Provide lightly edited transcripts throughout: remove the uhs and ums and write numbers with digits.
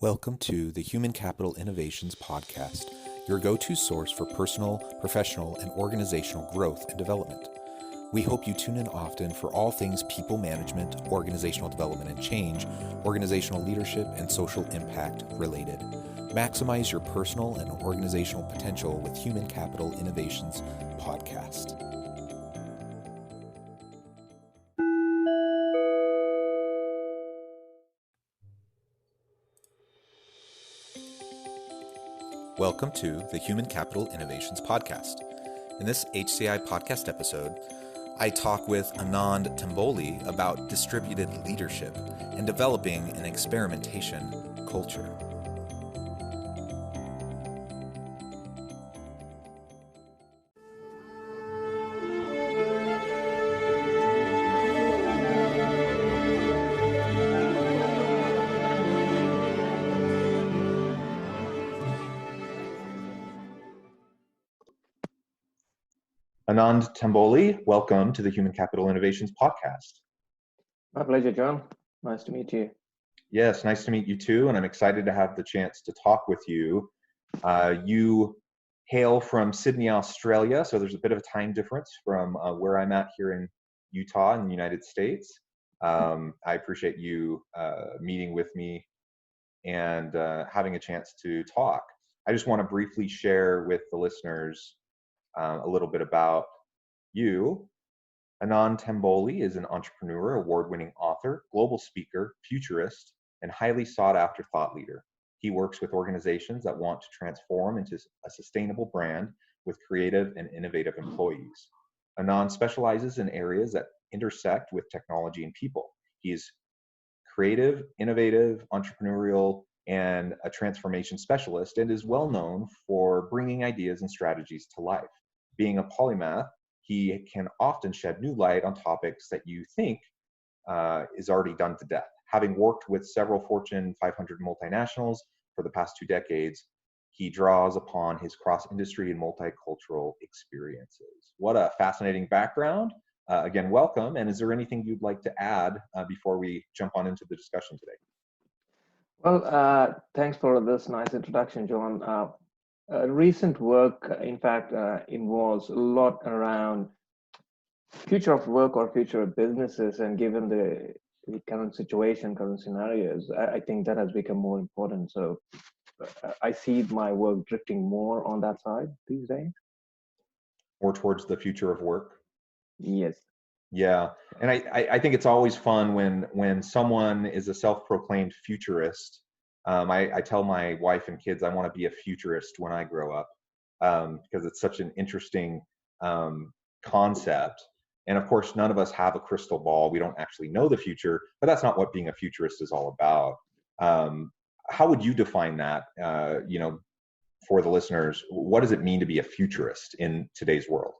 Welcome to the Human Capital Innovations Podcast, your go-to source for personal, professional, and organizational growth and development. We hope you tune in often for all things people management, organizational development and change, organizational leadership, and social impact related. Maximize your personal and organizational potential with Human Capital Innovations Podcast. Welcome to the Human Capital Innovations Podcast. In this HCI podcast episode, I talk with Anand Tamboli about distributed leadership and developing an experimentation culture. Anand Tamboli, welcome to the Human Capital Innovations Podcast. My pleasure, John. Nice to meet you. Yes, nice to meet you too, and I'm excited to have the chance to talk with you. You hail from Sydney, Australia, so there's a bit of a time difference from where I'm at here in Utah in the United States. I appreciate you meeting with me and having a chance to talk. I just want to briefly share with the listeners a little bit about you. Anand Tamboli is an entrepreneur, award-winning author, global speaker, futurist, and highly sought-after thought leader. He works with organizations that want to transform into a sustainable brand with creative and innovative employees. Anand specializes in areas that intersect with technology and people. He's creative, innovative, entrepreneurial, and a transformation specialist, and is well known for bringing ideas and strategies to life. Being a polymath, he can often shed new light on topics that you think is already done to death. Having worked with several Fortune 500 multinationals for the past 2 decades, he draws upon his cross-industry and multicultural experiences. What a fascinating background. Again, welcome. And is there anything you'd like to add before we jump on into the discussion today? Well, thanks for this nice introduction, John. Recent work, in fact, involves a lot around future of work or future of businesses, and given the current situation, current scenarios, I think that has become more important. So I see my work drifting more on that side these days. More towards the future of work? Yes. Yeah, and I think it's always fun when someone is a self-proclaimed futurist. I tell my wife and kids I want to be a futurist when I grow up because it's such an interesting concept. And of course, none of us have a crystal ball. We don't actually know the future, but that's not what being a futurist is all about. How would you define that, for the listeners? What does it mean to be a futurist in today's world?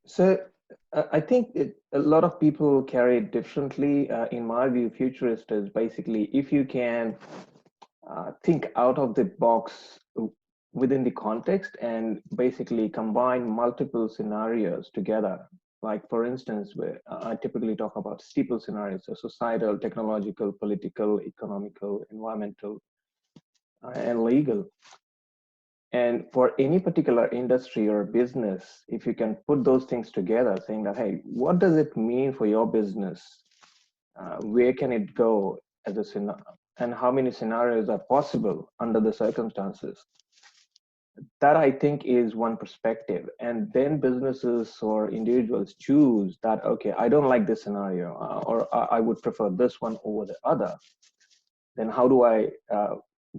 So I think a lot of people carry it differently. In my view, futurist is basically if you can think out of the box within the context and basically combine multiple scenarios together. Like, for instance, I typically talk about steeple scenarios, so societal, technological, political, economical, environmental, and legal. And for any particular industry or business, if you can put those things together, saying that, hey, what does it mean for your business? Where can it go as a scenario? And how many scenarios are possible under the circumstances? That, I think, is one perspective. And then businesses or individuals choose that, okay, I don't like this scenario, or I would prefer this one over the other. Then how do I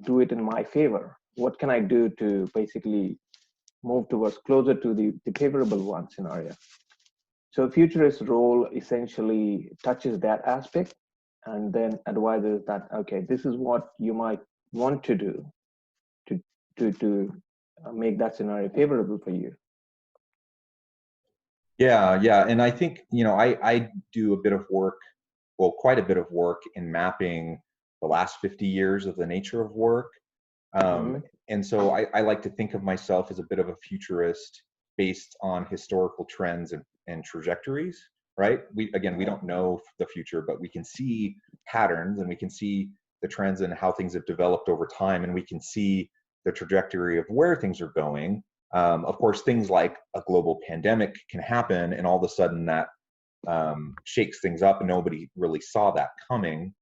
do it in my favor? What can I do to basically move towards closer to the favorable one scenario? So futurist role essentially touches that aspect and then advises that, okay, this is what you might want to do to make that scenario favorable for you. Yeah. And I think, I do a bit of work, quite a bit of work in mapping the last 50 years of the nature of work. And so I like to think of myself as a bit of a futurist based on historical trends and trajectories, right? We don't know the future, but we can see patterns and we can see the trends and how things have developed over time, and we can see the trajectory of where things are going. Of course, things like a global pandemic can happen, and all of a sudden that shakes things up, and nobody really saw that coming.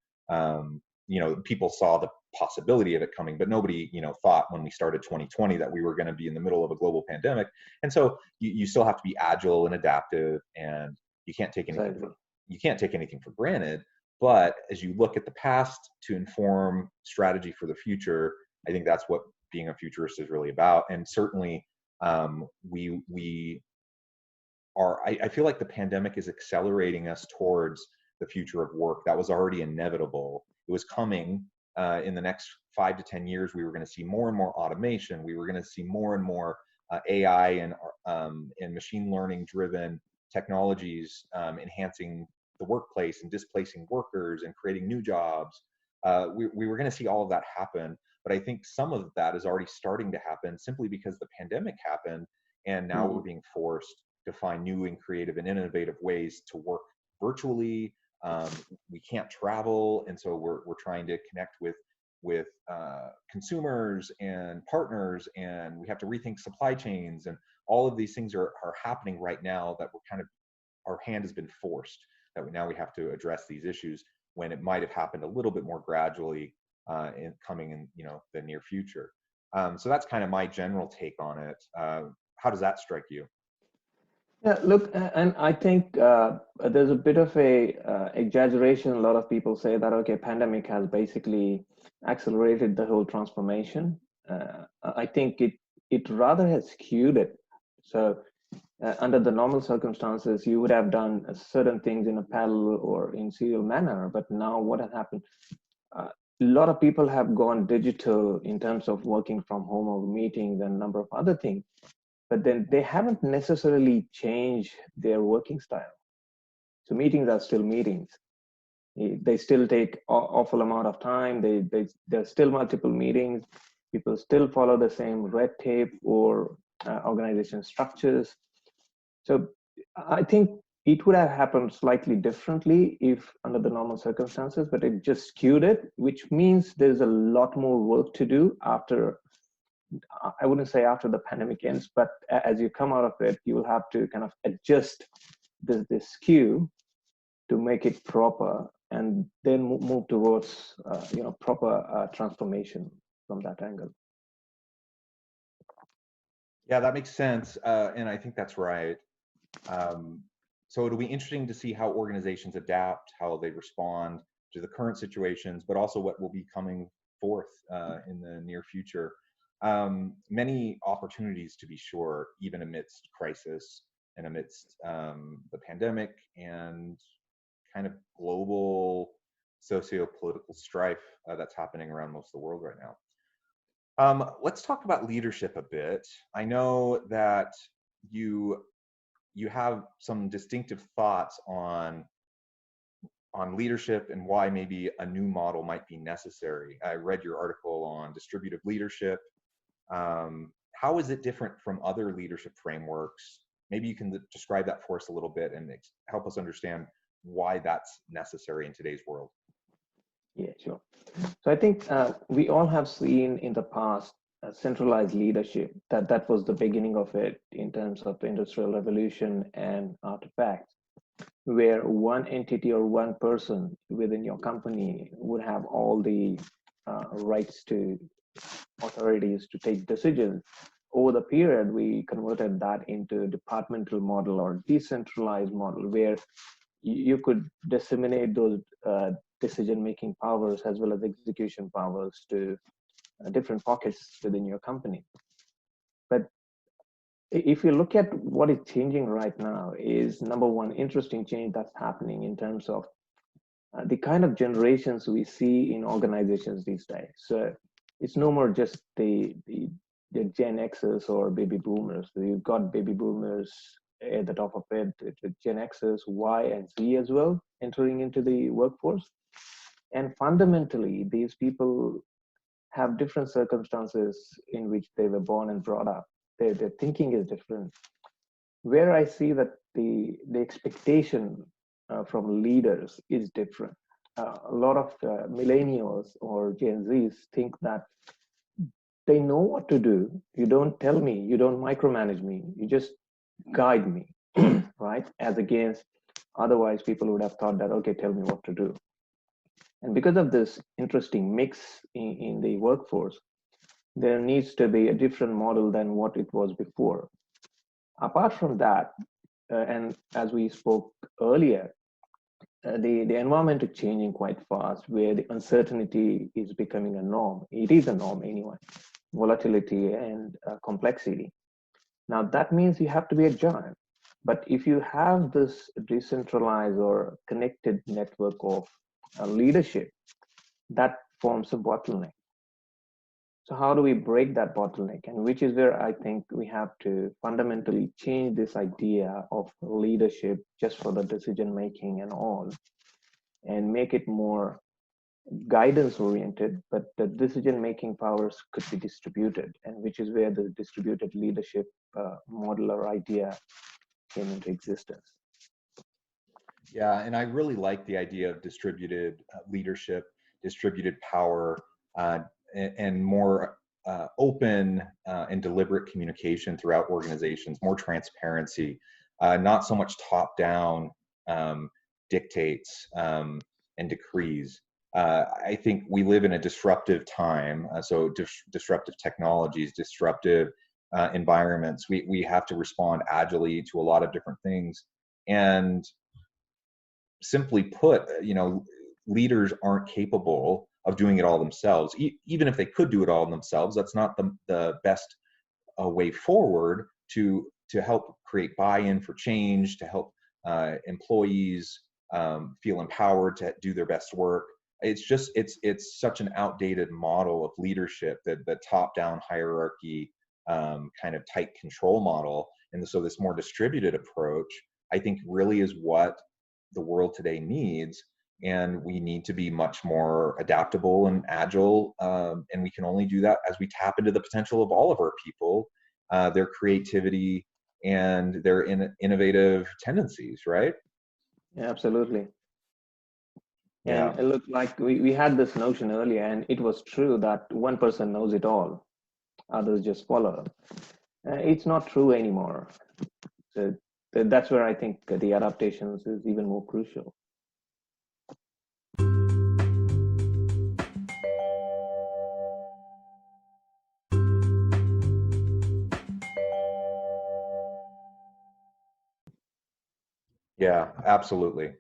People saw the possibility of it coming, but nobody, thought when we started 2020 that we were going to be in the middle of a global pandemic. And so you still have to be agile and adaptive, and you can't take anything for granted. But as you look at the past to inform strategy for the future, I think that's what being a futurist is really about. And certainly, I feel like the pandemic is accelerating us towards the future of work that was already inevitable. It was coming in the next 5 to 10 years. We were going to see more and more automation. We were going to see more and more AI and machine learning driven technologies enhancing the workplace and displacing workers and creating new jobs. We were going to see all of that happen. But I think some of that is already starting to happen simply because the pandemic happened, and now we're being forced to find new and creative and innovative ways to work virtually. We can't travel, and so we're trying to connect with consumers and partners, and we have to rethink supply chains, and all of these things are happening right now that our hand has been forced, that now we have to address these issues when it might have happened a little bit more gradually coming in the near future. So that's kind of my general take on it. How does that strike you? Yeah, look, and I think there's a bit of a exaggeration. A lot of people say that, okay, pandemic has basically accelerated the whole transformation. I think it rather has skewed it. So under the normal circumstances, you would have done certain things in a parallel or in serial manner. But now what has happened? A lot of people have gone digital in terms of working from home or meetings and a number of other things. But then they haven't necessarily changed their working style. So meetings are still meetings. They still take awful amount of time. There's still multiple meetings. People still follow the same red tape or organization structures. So I think it would have happened slightly differently if under the normal circumstances, but it just skewed it, which means there's a lot more work to do after. I wouldn't say after the pandemic ends, but as you come out of it, you will have to kind of adjust this skew to make it proper, and then move towards proper transformation from that angle. Yeah, that makes sense, and I think that's right. So it'll be interesting to see how organizations adapt, how they respond to the current situations, but also what will be coming forth in the near future. Many opportunities, to be sure, even amidst crisis and amidst the pandemic and kind of global socio-political strife that's happening around most of the world right now. Let's talk about leadership a bit. I know that you have some distinctive thoughts on leadership and why maybe a new model might be necessary. I read your article on distributive leadership. How is it different from other leadership frameworks? Maybe you can describe that for us a little bit and help us understand why that's necessary in today's world. Yeah, sure. So I think we all have seen in the past centralized leadership. That was the beginning of it in terms of the Industrial Revolution and artifacts, where one entity or one person within your company would have all the rights to authorities to take decisions. Over the period, we converted that into a departmental model or decentralized model, where you could disseminate those decision-making powers as well as execution powers to different pockets within your company. But if you look at what is changing right now, is number one interesting change that's happening in terms of the kind of generations we see in organizations these days. So it's no more just the Gen Xers or baby boomers. You've got baby boomers at the top of it, with Gen Xers, Y, and Z as well entering into the workforce. And fundamentally, these people have different circumstances in which they were born and brought up. Their thinking is different. Where I see that the expectation from leaders is different. a lot of millennials or Gen Zs think that they know what to do. You don't tell me, you don't micromanage me, you just guide me, right? As against, otherwise, people would have thought that, okay, tell me what to do. And because of this interesting mix in the workforce, there needs to be a different model than what it was before. Apart from that, and as we spoke earlier, the environment is changing quite fast, where the uncertainty is becoming a norm. It is a norm anyway, volatility and complexity. Now, that means you have to be agile. But if you have this decentralized or connected network of leadership, that forms a bottleneck. So how do we break that bottleneck? And which is where I think we have to fundamentally change this idea of leadership just for the decision making and all, and make it more guidance oriented, but the decision making powers could be distributed, and which is where the distributed leadership model or idea came into existence. Yeah, and I really like the idea of distributed leadership, distributed power, and more open and deliberate communication throughout organizations, more transparency, not so much top-down dictates and decrees. I think we live in a disruptive time, so disruptive technologies, disruptive environments. We have to respond agilely to a lot of different things. And simply put, leaders aren't capable of doing it all themselves. Even if they could do it all themselves, that's not the best way forward to help create buy-in for change, to help employees feel empowered to do their best work. It's such an outdated model of leadership, that the top-down hierarchy kind of tight control model. And so this more distributed approach, I think, really is what the world today needs. And we need to be much more adaptable and agile. And we can only do that as we tap into the potential of all of our people, their creativity and their innovative tendencies, right? Yeah, absolutely. Yeah. And it looked like we had this notion earlier, and it was true that one person knows it all, others just follow. It's not true anymore. So that's where I think the adaptations is even more crucial. Yeah, absolutely.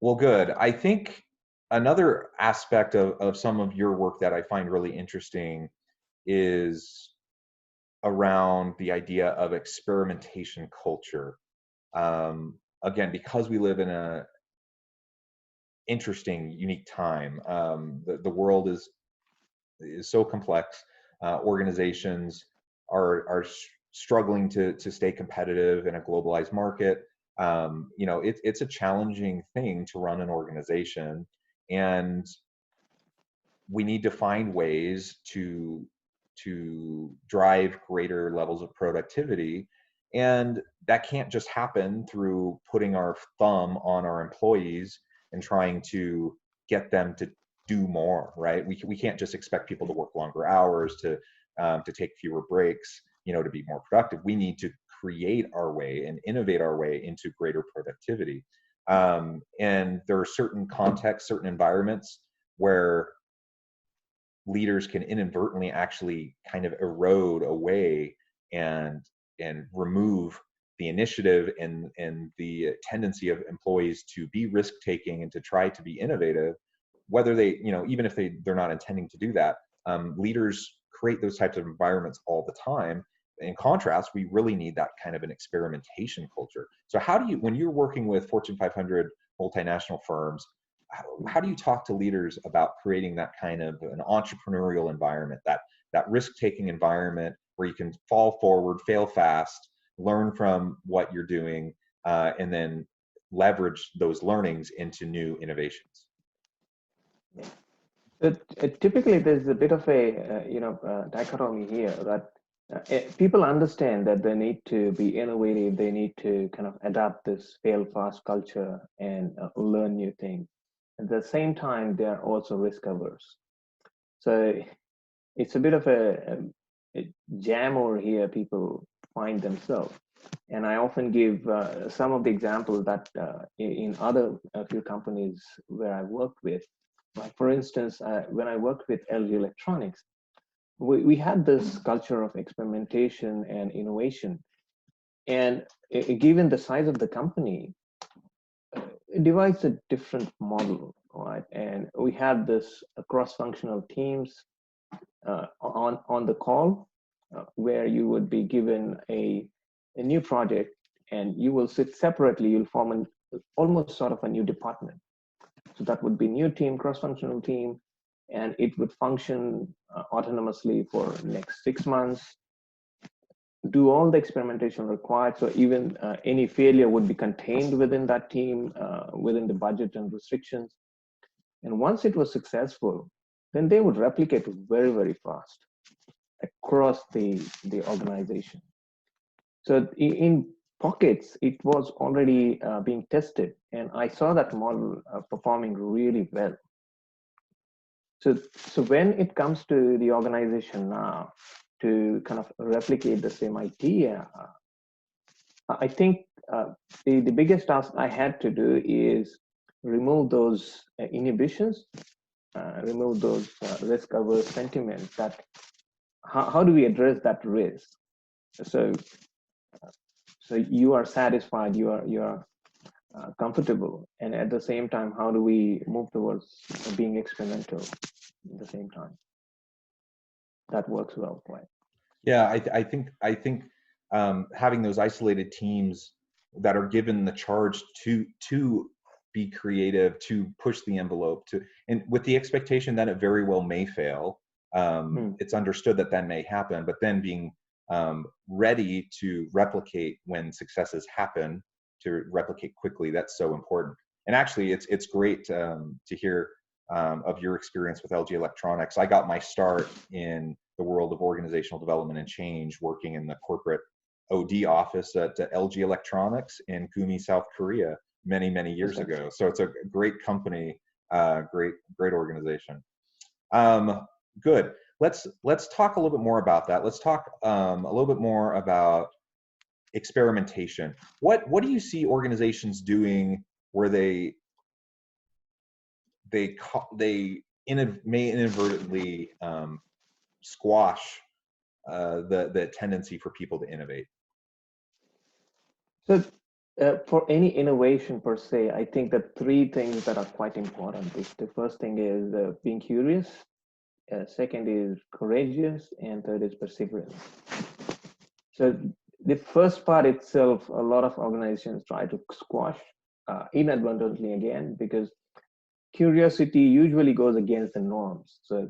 Well, good. I think another aspect of some of your work that I find really interesting is around the idea of experimentation culture. Again, because we live in a interesting, unique time, the world is so complex. Organizations are struggling to stay competitive in a globalized market. It's a challenging thing to run an organization, and we need to find ways to drive greater levels of productivity. And that can't just happen through putting our thumb on our employees and trying to get them to do more, right? We can't just expect people to work longer hours, to take fewer breaks, to be more productive. We need to create our way and innovate our way into greater productivity. And there are certain contexts, certain environments where leaders can inadvertently actually kind of erode away and remove the initiative and the tendency of employees to be risk taking and to try to be innovative, whether they, even if they're not intending to do that. Leaders create those types of environments all the time. In contrast, we really need that kind of an experimentation culture. So how do you, when you're working with Fortune 500 multinational firms, how do you talk to leaders about creating that kind of an entrepreneurial environment, that risk-taking environment where you can fall forward, fail fast, learn from what you're doing, and then leverage those learnings into new innovations? Typically, there's a bit of a dichotomy here that people understand that they need to be innovative, they need to kind of adapt this fail fast culture and learn new things. At the same time, they are also risk averse. So it's a bit of a jam over here people find themselves. And I often give some of the examples that in other few companies where I worked with. Like for instance, when I worked with LG Electronics, we had this culture of experimentation and innovation. And given the size of the company, it divides a different model, right? And we had this cross-functional teams on the call where you would be given a new project and you will sit separately, you'll form almost sort of a new department. So that would be new team, cross-functional team, and it would function autonomously for next 6 months, do all the experimentation required. So even any failure would be contained within that team, within the budget and restrictions. And once it was successful, then they would replicate very, very fast across the organization. So in pockets, it was already being tested, and I saw that model performing really well. So when it comes to the organization now to kind of replicate the same idea, I think the biggest task I had to do is remove those inhibitions, remove those risk-averse sentiments. That how do we address that risk? So so you are satisfied, you are comfortable, and at the same time, how do we move towards being experimental at the same time? That works well, right? Yeah, I think having those isolated teams that are given the charge to be creative, to push the envelope, to and with the expectation that it very well may fail. It's understood that may happen, but then being ready to replicate when successes happen, to replicate quickly. That's so important. And actually, it's great to hear of your experience with LG Electronics. I got my start in the world of organizational development and change, working in the corporate OD office at LG Electronics in Gumi, South Korea, many years ago. So it's a great company, great organization. Good. Let's talk a little bit more about that. Let's talk a little bit more about experimentation. What do you see organizations doing where they may inadvertently squash the tendency for people to innovate? So for any innovation per se, I think that three things that are quite important. The first thing is being curious, second is courageous, and third is perseverance. So the first part itself, a lot of organizations try to squash inadvertently again, because curiosity usually goes against the norms. So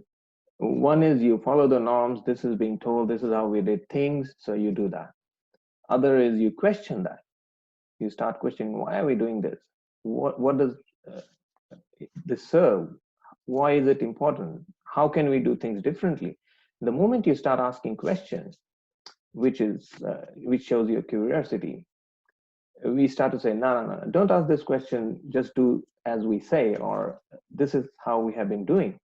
one is you follow the norms, this is being told, this is how we did things, so you do that. Other is you question that. You start questioning, why are we doing this? What does this serve? Why is it important? How can we do things differently? The moment you start asking questions, which shows your curiosity, we start to say, no, don't ask this question, just do as we say, or this is how we have been doing.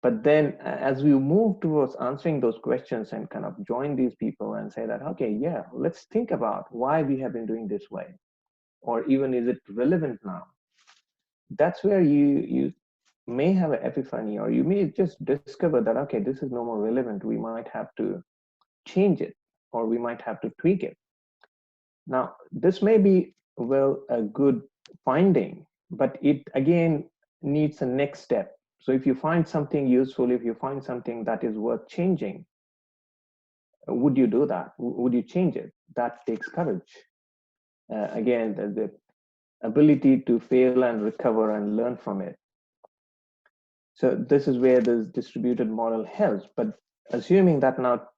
But then as we move towards answering those questions and kind of join these people and say that, okay, yeah, let's think about why we have been doing this way, or even is it relevant now? That's where you may have an epiphany, or you may just discover that, okay, this is no more relevant. We might have to change it, or we might have to tweak it. Now, this may be, well, a good finding, but it again needs a next step. So if you find something useful, if you find something that is worth changing, would you do that? Would you change it? That takes courage. Again, the ability to fail and recover and learn from it. So this is where this distributed model helps. But assuming that now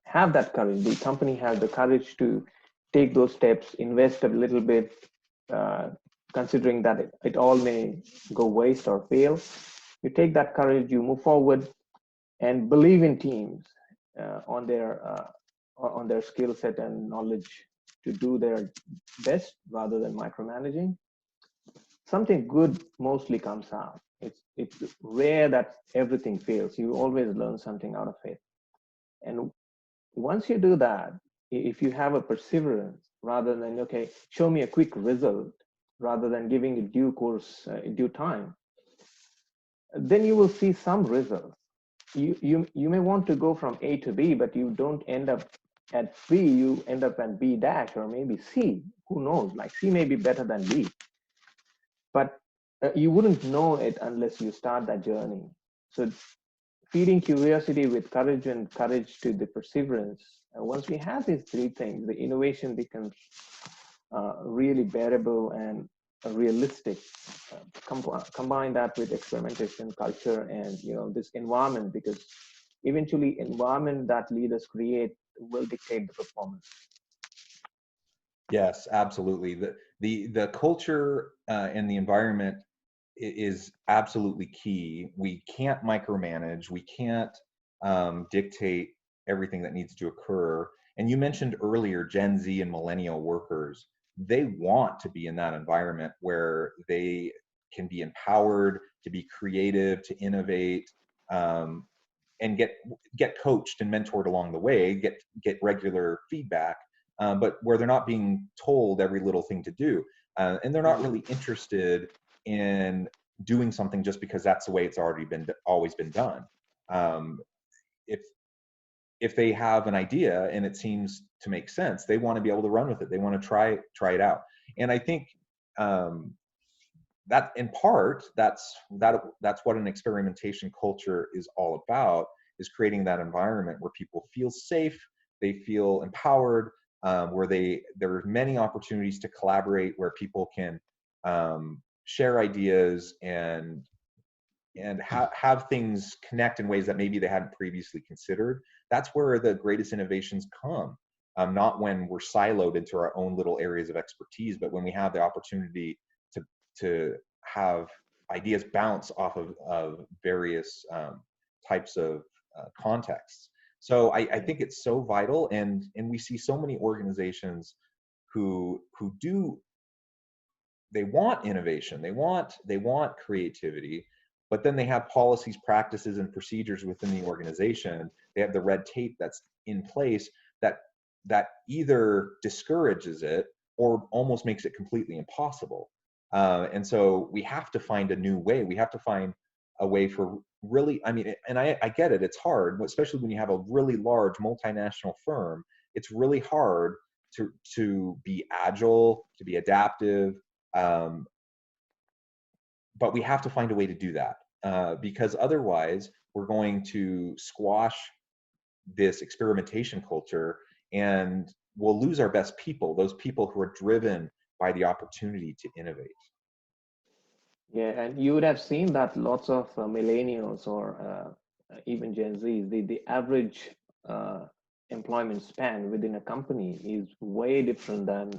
have that courage, the company has the courage to take those steps, invest a little bit, considering that it all may go waste or fail. You take that courage, you move forward, and believe in teams on their skill set and knowledge to do their best rather than micromanaging. something good mostly comes out. It's rare that everything fails. You always learn something out of it. And once you do that, if you have a perseverance rather than, okay, show me a quick result, rather than giving it due course, due time, then you will see some results. You may want to go from A to B, but you don't end up at B, you end up at B dash or maybe C. Who knows? Like C may be better than B, but you wouldn't know it unless you start that journey. So feeding curiosity with courage and courage to the perseverance. Once we have these three things, the innovation becomes really bearable and realistic. Combine that with experimentation culture and this environment, because eventually environment that leaders create will dictate the performance. Yes, absolutely. The culture and the environment is absolutely key. We can't micromanage. We can't dictate everything that needs to occur. And you mentioned earlier Gen Z and millennial workers. They want to be in that environment where they can be empowered to be creative, to innovate, and get coached and mentored along the way, get regular feedback, but where they're not being told every little thing to do, and they're not really interested in doing something just because that's the way it's always been done. If they have an idea and it seems to make sense, they want to be able to run with it. They want to try it out. And I think that in part, that's what an experimentation culture is all about, is creating that environment where people feel safe, they feel empowered, where there are many opportunities to collaborate, where people can share ideas and have things connect in ways that maybe they hadn't previously considered. That's where the greatest innovations come. Not when we're siloed into our own little areas of expertise, but when we have the opportunity to have ideas bounce off of various types of contexts. So I think it's so vital, and we see so many organizations who they want innovation, they want creativity, but then they have policies, practices, and procedures within the organization. They have the red tape that's in place that either discourages it or almost makes it completely impossible. And so we have to find a new way. We have to find a way for really, I mean, and I get it, it's hard, especially when you have a really large multinational firm. It's really hard to be agile, to be adaptive, but we have to find a way to do that, because otherwise we're going to squash this experimentation culture, and we'll lose our best people, those people who are driven by the opportunity to innovate. Yeah, and you would have seen that lots of millennials or even Gen Zs, the average employment span within a company is way different than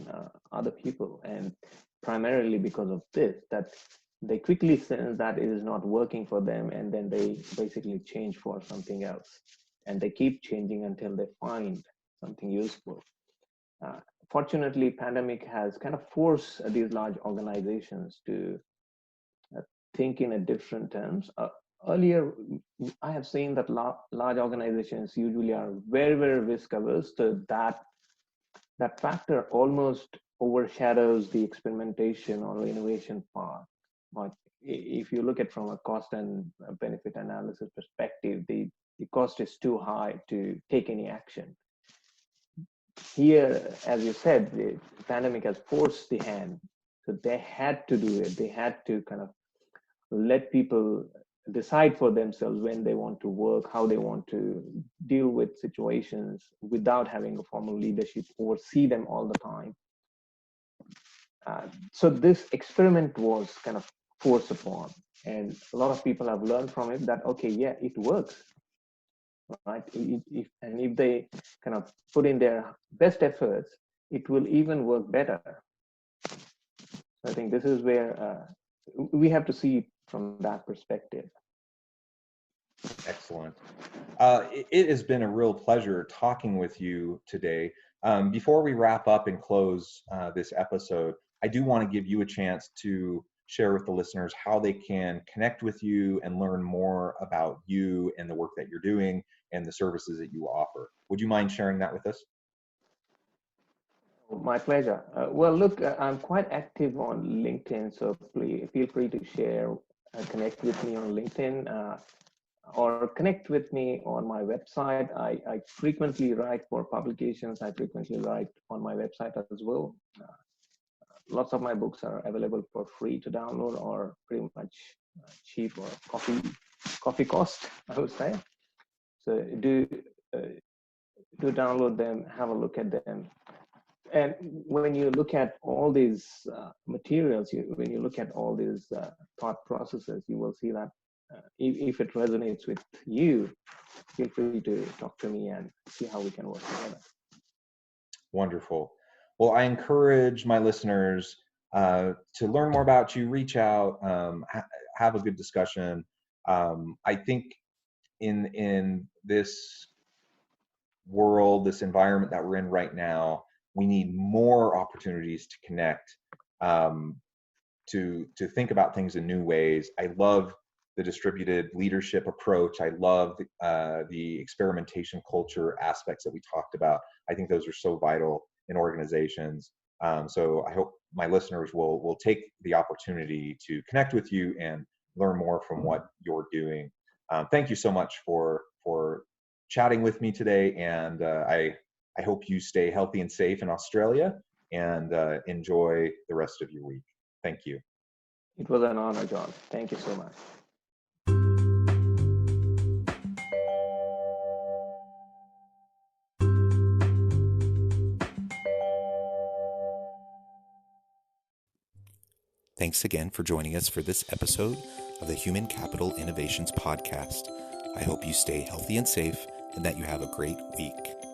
other people. And primarily because of this, that they quickly sense that it is not working for them, and then they basically change for something else. And they keep changing until they find something useful. Fortunately, pandemic has kind of forced these large organizations to think in a different terms. Earlier, I have seen that large organizations usually are very, very risk averse. So that factor almost overshadows the experimentation or innovation part. But if you look at from a cost and benefit analysis perspective, the cost is too high to take any action. Here, as you said, the pandemic has forced the hand. So they had to do it. They had to kind of let people decide for themselves when they want to work, how they want to deal with situations without having a formal leadership oversee them all the time. So this experiment was kind of forced upon, and a lot of people have learned from it that, okay, yeah, it works, right? If they kind of put in their best efforts, it will even work better. I think this is where we have to see it from that perspective. Excellent. It has been a real pleasure talking with you today. Before we wrap up and close this episode, I do want to give you a chance to share with the listeners how they can connect with you and learn more about you and the work that you're doing and the services that you offer. Would you mind sharing that with us? My pleasure. Well, look, I'm quite active on LinkedIn, so please feel free to share, connect with me on LinkedIn, or connect with me on my website. I frequently write for publications. I frequently write on my website as well. Lots of my books are available for free to download or pretty much cheap or coffee cost, I would say. So do download them, have a look at them. And when you look at all these materials, when you look at all these thought processes, you will see that if it resonates with you, feel free to talk to me and see how we can work together. Wonderful. Well, I encourage my listeners to learn more about you, reach out, have a good discussion. I think in this world, this environment that we're in right now, we need more opportunities to connect, to think about things in new ways. I love the distributed leadership approach. I love the experimentation culture aspects that we talked about. I think those are so vital in organizations. So I hope my listeners will take the opportunity to connect with you and learn more from what you're doing. Thank you so much for chatting with me today, and I hope you stay healthy and safe in Australia, and enjoy the rest of your week. Thank you. It was an honor, John. Thank you so much. Thanks again for joining us for this episode of the Human Capital Innovations Podcast. I hope you stay healthy and safe and that you have a great week.